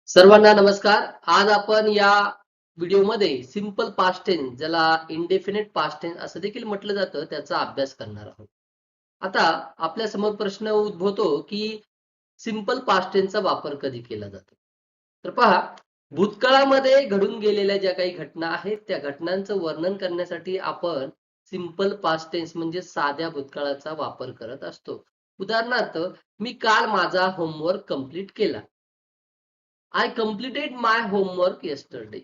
सर्वांना नमस्कार. आज आपण या व्हिडिओमध्ये सिंपल पास्ट टेन्स ज्याला इंडेफिनिट पास्ट टेन्स असं देखील म्हटलं जातं त्याचा अभ्यास करणार आहोत. आता आपल्या समोर प्रश्न उद्भवतो की सिंपल पास्ट टेन्सचा वापर कधी केला जातो. तर पहा, भूतकाळामध्ये घडून गेलेल्या ज्या काही घटना आहेत त्या घटनांचं वर्णन करण्यासाठी आपण सिंपल पास्ट टेन्स म्हणजे साध्या भूतकाळाचा वापर करत असतो. उदाहरणार्थ, मी काल माझा होमवर्क कंप्लीट केला. I completed my homework yesterday.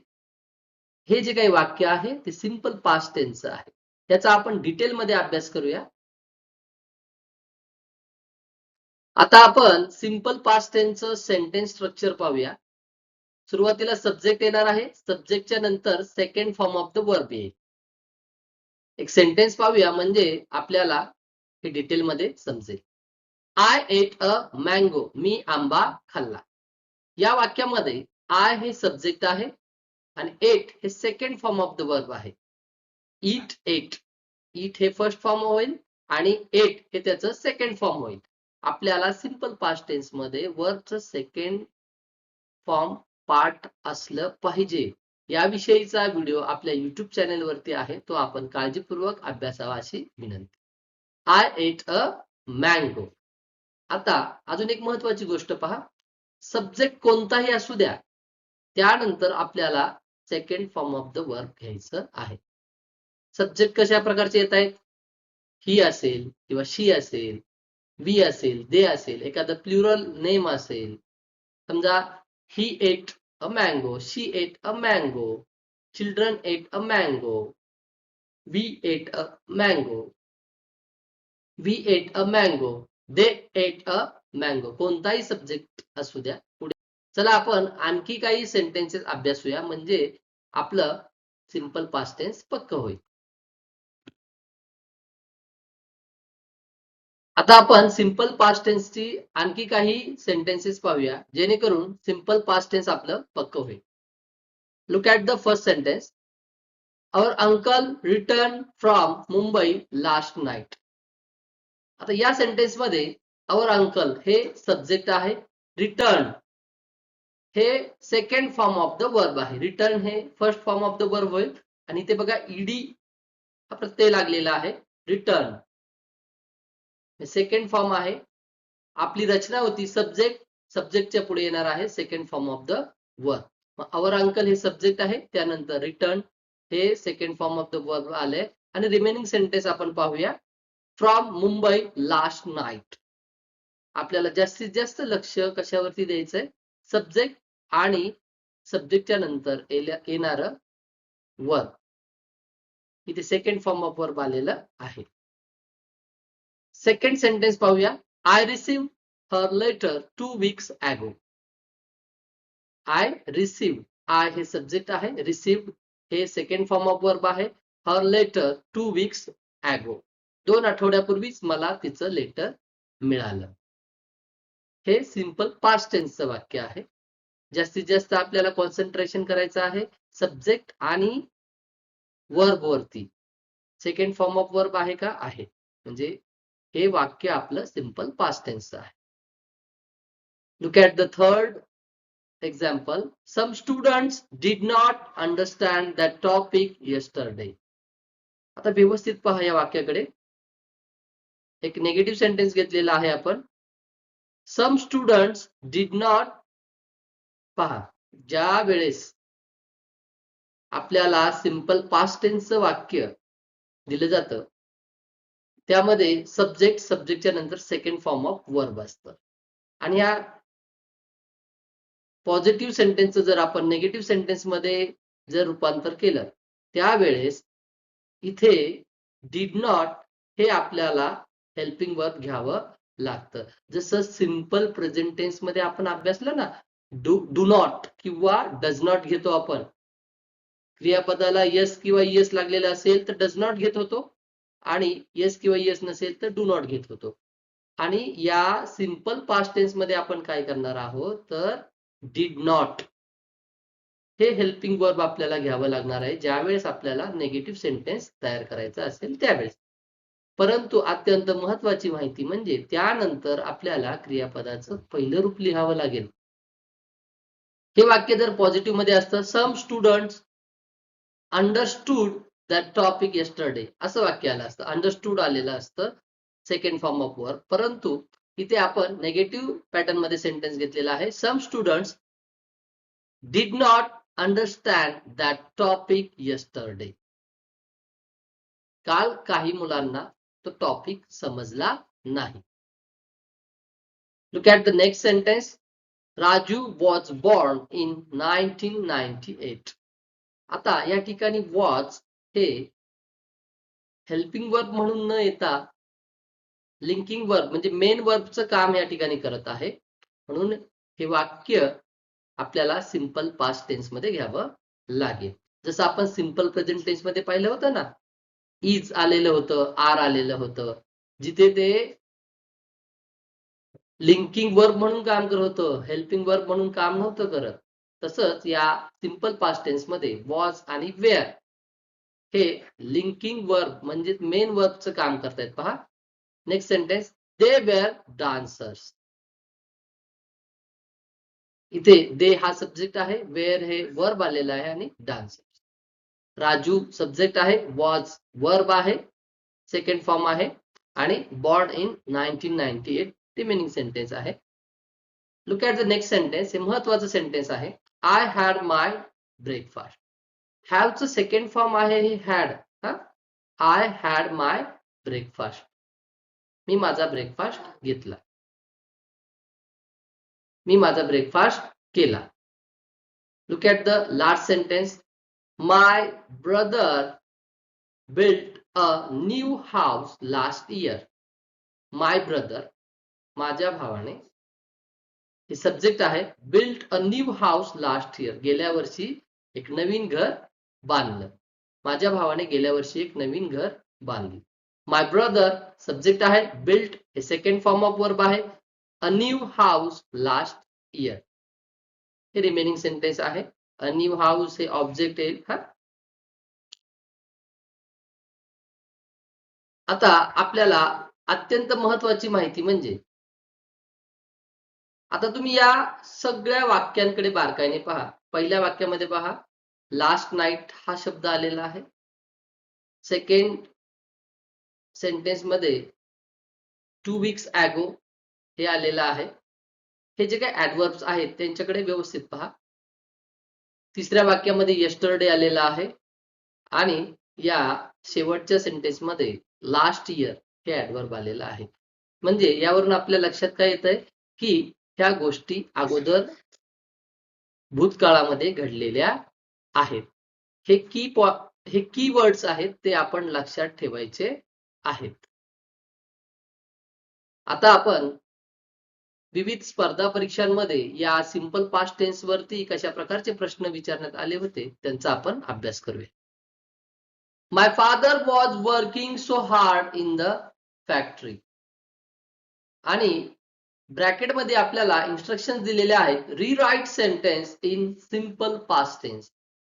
हे जे काही वाक्य आहे ते सिंपल पास्ट टेन्सचं आहे. त्याचा आपण डिटेलमध्ये अभ्यास करूया. आता आपण सिंपल पास्ट टेन्सचं सेंटेन्स स्ट्रक्चर पाहूया. सुरुवातीला सब्जेक्ट येणार आहे. सब्जेक्टच्या नंतर second form of the verb येईल. एक सेंटेन्स पाहूया म्हणजे आपल्याला हे डिटेलमध्ये समजेल. I ate a mango. मी आंबा खाल्ला. या वाक्यामध्ये आय हे सब्जेक्ट आहे आणि एट हे second form of the verb आहे. ईट एट. ईट हे फर्स्ट फॉर्म होईल आणि एट हे त्याचं सेकंड फॉर्म होईल. आपल्याला सिंपल पास्ट टेन्स मध्ये वर्बचं सेकंड फॉर्म पार्ट असलं पाहिजे. याविषयीचा व्हिडिओ आपल्या युट्यूब चॅनल वरती आहे. तो आपण काळजीपूर्वक अभ्यासावा अशी विनंती. I ate a mango. आता अजून एक महत्वाची गोष्ट पहा. सब्जेक्ट कोणताही असू द्या, त्यानंतर आपल्याला second form of the verb घ्यायचं आहे. सब्जेक्ट कशा प्रकारचे येत आहेत? ही असेल किंवा शी असेल, वी असेल, दे असेल, एखादं प्लुरल नेम असेल. समजा he ate a mango, she ate a mango, children ate a mango, we ate a mango, we ate a mango, they ate a mango. कोणताही सब्जेक्ट असू द्या. पुढे चला आपण आणखी काही सेंटेन्सेस अभ्यासूया म्हणजे आपलं सिंपल पास्ट टेन्स पक्क होईल. आता आपण सिंपल पास्ट टेन्सची आणखी काही सेंटेन्सेस पाहूया जेणेकरून सिंपल पास्ट टेन्स आपलं पक्क होईल. Look at the first sentence. Our uncle return from Mumbai last night. आता या सेंटेन्स मध्ये आवर अंकल हे सब्जेक्ट आहे. रिटर्न हे second form of the verb आहे. रिटर्न हे first form of the verb होईल आणि इथे बघा ईडी हा प्रत्यय लागलेला आहे. रिटर्न हे सेकंड फॉर्म आहे. आपली रचना होती सब्जेक्ट, सब्जेक्टच्या पुढे येणार आहे second form of the verb. मग आवर अंकल हे सब्जेक्ट आहे, त्यानंतर रिटर्न हे second form of the verb आले आणि रिमेनिंग सेंटेन्स आपण पाहूया. From Mumbai last night. आपल्याला जास्तीत जास्त लक्ष कशावरती द्यायचंय? सब्जेक्ट आणि सब्जेक्टच्या नंतर येणारं वर्ब. इथे सेकंड फॉर्म ऑफ वर्ब आलेलं आहे. सेकंड सेंटेन्स पाहूया. I receive her letter 2 weeks ago. I receive. I हे सब्जेक्ट आहे. रिसीव्ह हे सेकंड फॉर्म ऑफ वर्ब आहे. Her letter 2 weeks ago. 2 आठवड्यापूर्वीच मला तिचं लेटर मिळालं. हे सिंपल पास्ट टेन्सचं वाक्य आहे. जास्तीत जास्त आपल्याला कॉन्सन्ट्रेशन करायचं आहे सब्जेक्ट आणि वर्ब वरती. सेकंड फॉर्म ऑफ वर्ब आहे का? आहे. म्हणजे हे वाक्य आपलं सिंपल पास्ट टेन्सचं आहे. Look at the third example. Some students did not understand that topic yesterday. आता व्यवस्थित पहा या वाक्याकडे. एक निगेटिव्ह सेंटेन्स घेतलेला आहे आपण. Some students did not. पहा, ज्या वेळेस आपल्याला सिंपल पास्ट टेन्सचं वाक्य दिलं जातं त्यामध्ये सब्जेक्ट, सब्जेक्टच्या नंतर सेकंड फॉर्म ऑफ वर्ब असतं आणि या पॉझिटिव्ह सेंटेन्सचं जर आपण निगेटिव्ह सेंटेन्स मध्ये जर रूपांतर केलं त्यावेळेस इथे डिड नॉट हे आपल्याला हेल्पिंग वर्ब घ्यावं लागतं. जसं सिंपल प्रेझेंट टेन्स मध्ये आपण अभ्यासलं ना, डू नॉट किंवा डज नॉट घेतो आपण. क्रियापदाला यस किंवा यस लागलेला असेल तर डज नॉट घेत होतो आणि यस किंवा यस नसेल तर डू नॉट घेत होतो. आणि या सिंपल पास्ट टेन्स मध्ये आपण काय करणार आहोत तर डिड नॉट हे हेल्पिंग वर्ब आपल्याला घ्यावं लागणार आहे ज्यावेळेस आपल्याला निगेटिव्ह सेंटेन्स तयार करायचा असेल त्यावेळेस. परंतु अत्यंत महत्वाची माहिती म्हणजे त्यानंतर आपल्याला क्रियापदाचं पहिलं रूप लिहावं लागेल. हे वाक्य जर पॉझिटिव्ह मध्ये असतं, some students understood that topic yesterday, असं वाक्य आलं असतं, अंडरस्टूड आलेलं असतं सेकंड फॉर्म ऑफ वर्ब. परंतु इथे आपण नेगेटिव्ह पॅटर्न मध्ये सेंटेन्स घेतलेला आहे. Some students did not understand that topic yesterday. काल काही मुलांना तो टॉपिक समजला नाही. Look at the next sentence. Raju was born in 1998. आता या ठिकाणी वॉज हे हेल्पिंग वर्ब म्हणून न येता लिंकिंग वर्ब म्हणजे मेन वर्बचं काम या ठिकाणी करत आहे. म्हणून हे वाक्य आपल्याला सिंपल पास्ट टेन्स मध्ये घ्यावं लागेल. जसं आपण सिंपल प्रेझेंट टेन्स मध्ये पाहिलं होतं ना, इज आलेलं होतं, आर आलेलं होतं, जिथे ते लिंकिंग वर्ब म्हणून काम करत होतं, हेल्पिंग वर्ब म्हणून काम नव्हतं करत. तसंच या सिंपल पास्ट टेन्स मध्ये वॉज आणि वेअर हे लिंकिंग वर्ब म्हणजे मेन वर्बचं काम करतायत. पहा next sentence. They were dancers. इथे दे हा सब्जेक्ट आहे, वेअर हे वर्ब आलेला आहे आणि डान्सर्स. राजू सब्जेक्ट आहे, वॉज वर्ब आहे, सेकंड फॉर्म आहे आणि बॉर्न इन 1998 रिमेनिंग सेंटेन्स आहे. Look at the next sentence. हे महत्वाचं सेंटेन्स आहे. I had my breakfast. हॅवचं सेकंड फॉर्म आहे हे had. I had my breakfast. मी माझा ब्रेकफास्ट घेतला, मी माझा ब्रेकफास्ट केला. Look at the last sentence. My brother built a new house last year. My brother, माझ्या भावाने, हे सब्जेक्ट आहे, built a new house last year. गेल्या वर्षी एक नवीन घर बांधलं. माझ्या भावाने गेल्या वर्षी एक नवीन घर बांधलं. My brother सब्जेक्ट आहे, built हे सेकंड फॉर्म ऑफ वर्ब आहे, a new house last year हे रिमेनिंग सेंटेन्स आहे. a new house हे ऑब्जेक्ट आहे. आता आपल्याला अत्यंत महत्वाची माहिती म्हणजे, आता तुम्ही या सगळ्या वाक्यांकडे बारकाईने पहा. पहिल्या वाक्यामध्ये पहा, लास्ट नाईट हा शब्द आलेला आहे. सेकंड सेंटेन्स मध्ये 2 weeks ago हे आलेलं आहे. हे जे काही ऍडव्हर्ब्स आहेत त्यांच्याकडे व्यवस्थित पहा. तिसऱ्या वाक्यामध्ये येस्टरडे आलेला आहे आणि या शेवटच्या सेंटेन्स मध्ये लास्ट इयर हे ऍडव्हर्ब आलेलं आहे. म्हणजे यावरून आपल्या लक्षात काय येतंय की ह्या गोष्टी अगोदर भूतकाळामध्ये घडलेल्या आहेत. हे की वर्ड्स आहेत, ते आपण लक्षात ठेवायचे आहेत. आता आपण विविध स्पर्धा परीक्षांमध्ये या सिंपल पास्ट टेन्स वरती कशा प्रकारचे प्रश्न विचारण्यात आले होते त्यांचा आपण अभ्यास करूया. My father was working so hard in the factory. आणि ब्रॅकेटमध्ये आपल्याला इन्स्ट्रक्शन दिलेले आहेत. Rewrite sentence in simple past tense.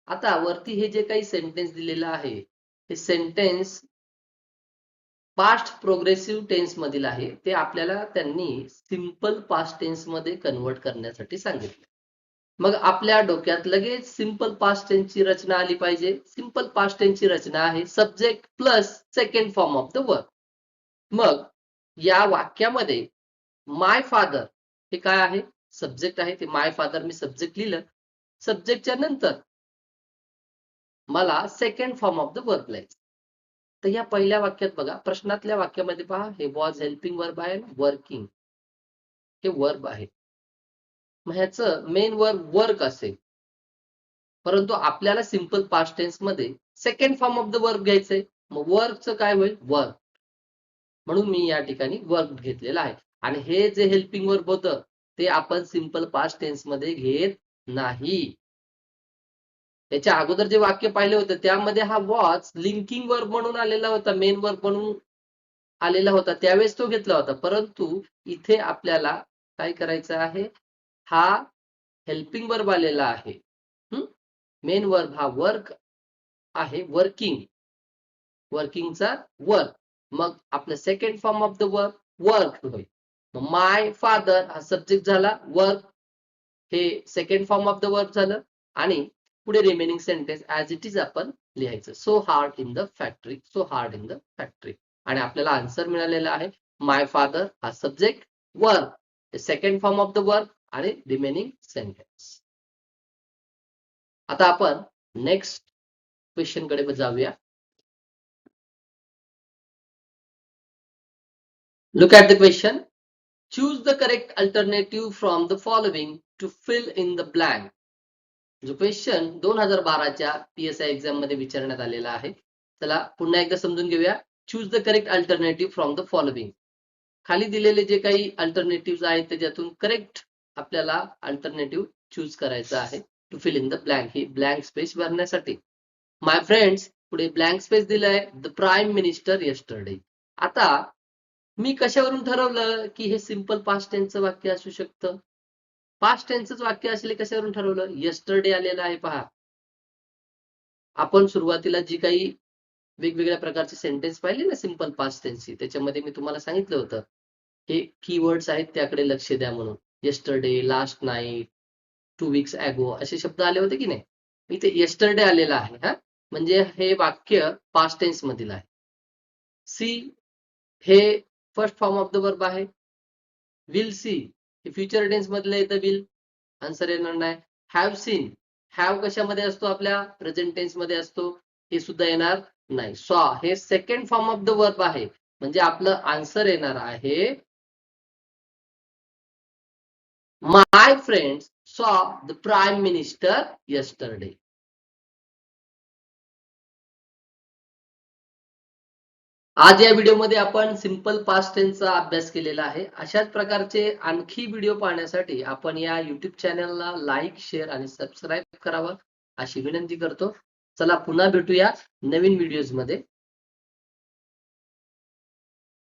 आता वरती हे जे काही सेंटेन्स दिलेलं आहे, हे सेंटेन्स पास्ट प्रोग्रेसिव्ह टेन्स मधील आहे. ते आपल्याला त्यांनी सिंपल पास्ट टेन्स मध्ये कन्वर्ट करण्यासाठी सांगितले. मग आपल्या डोक्यात लगेच सिंपल पास्ट टेन्सची रचना आली पाहिजे. सिंपल पास्ट टेन्सची रचना आहे subject plus second form of the verb. मग या वाक्यामध्ये माय फादर हे काय आहे, सब्जेक्ट आहे. ते माय फादर मी सब्जेक्ट लिहिलं. सब्जेक्टच्या नंतर मला second form of the verb लिहायचं. तर या पहिल्या वाक्यात बघा, प्रश्नातल्या वाक्यामध्ये पहा, हे वॉज हेल्पिंग वर्ब आहे, वर्किंग हे वर्ब आहे. मग ह्याचं मेन वर्ब वर्क असेल, परंतु आपल्याला सिंपल पास्ट टेन्स मध्ये second form of the verb घ्यायचंय. मग वर्कचं काय होईल, वर्क. म्हणून मी या ठिकाणी वर्क घेतलेला आहे. आणि हे जे हेल्पिंग वर्ब होतं ते आपण सिंपल पास्ट टेन्स मध्ये घेत नाही. त्याच्या अगोदर जे वाक्य पाहिले होते त्यामध्ये हा वॉज लिंकिंग वर्ब म्हणून आलेला होता, मेन वर्ब म्हणून आलेला होता, त्यावेळेस तो घेतला होता. परंतु इथे आपल्याला काय करायचं आहे, हा हेल्पिंग वर्ब आलेला आहे. मेन वर्ब हा वर्क आहे, वर्किंग, वर्किंगचा वर्क. मग आपलं second form of the verb work होईल. माय फादर हा सब्जेक्ट झाला, वर्क हे second form of the verb झालं आणि पुढे remaining sentence as it is आपण लिहायचं. So hard in the factory, so hard in the factory. आणि आपल्याला आन्सर मिळालेला आहे माय फादर हा subject, verb second form of the verb आणि रिमेनिंग सेंटेन्स. आता आपण नेक्स्ट क्वेश्चन कडे जाऊया. Look at the question. Choose the correct alternative from the following to fill in the blank. जो क्वेश्चन 2012च्या PSI एक्झाम मध्ये विचारण्यात आलेला आहे. चला पुन्हा एकदा समजून घेऊया. Choose the correct alternative from the following. खाली दिलेले जे काही अल्टरनेटिव्ह आहेत त्याच्यातून करेक्ट आपल्याला अल्टरनेटिव्ह चूज करायचं आहे to fill in the blank, ही ब्लँक स्पेस भरण्यासाठी. माय फ्रेंड्स पुढे ब्लँक स्पेस दिलाय द प्राईम मिनिस्टर यस्टरडे. आता मी कशावरून ठरवलं की हे सिंपल पास्ट टेन्सचं वाक्य असू शकतं? पास्ट टेन्सच वाक्य असले कशावरून ठरवलं? यस्टरडे आलेलं आहे पहा. आपण सुरुवातीला जी काही वेगवेगळ्या प्रकारचे सेंटेन्स पाहिले ना सिंपल पास्ट टेन्सची, त्याच्यामध्ये मी तुम्हाला सांगितलं होतं हे कीवर्ड्स आहेत त्याकडे लक्ष द्या म्हणून. Yesterday, last night, 2 weeks ago असे शब्द आले होते की नाही. इथे यस्टरडे आलेला आहे हा, म्हणजे हे वाक्य पास्ट टेन्स मधील आहे. सी हे first form of the verb आहे. विल सी हे फ्युचर टेन्स मधलं येतं विल, आन्सर येणार नाही. हॅव सीन, हॅव कशामध्ये असतो? आपल्या प्रेझेंट टेन्स मध्ये असतो, हे सुद्धा येणार नाही. सॉ हे second form of the verb आहे, म्हणजे आपलं आन्सर येणार आहे माय फ्रेंड्स सॉ द प्राईम मिनिस्टर यस्टरडे. आज या व्हिडिओमध्ये आपण सिंपल पास्ट टेन्सचा अभ्यास केलेला आहे. अशाच प्रकारचे आणखी व्हिडिओ पाहण्यासाठी आपण या युट्यूब चॅनलला लाईक, शेअर आणि सबस्क्राईब करावं अशी विनंती करतो. चला पुन्हा भेटूया नवीन व्हिडिओज मध्ये.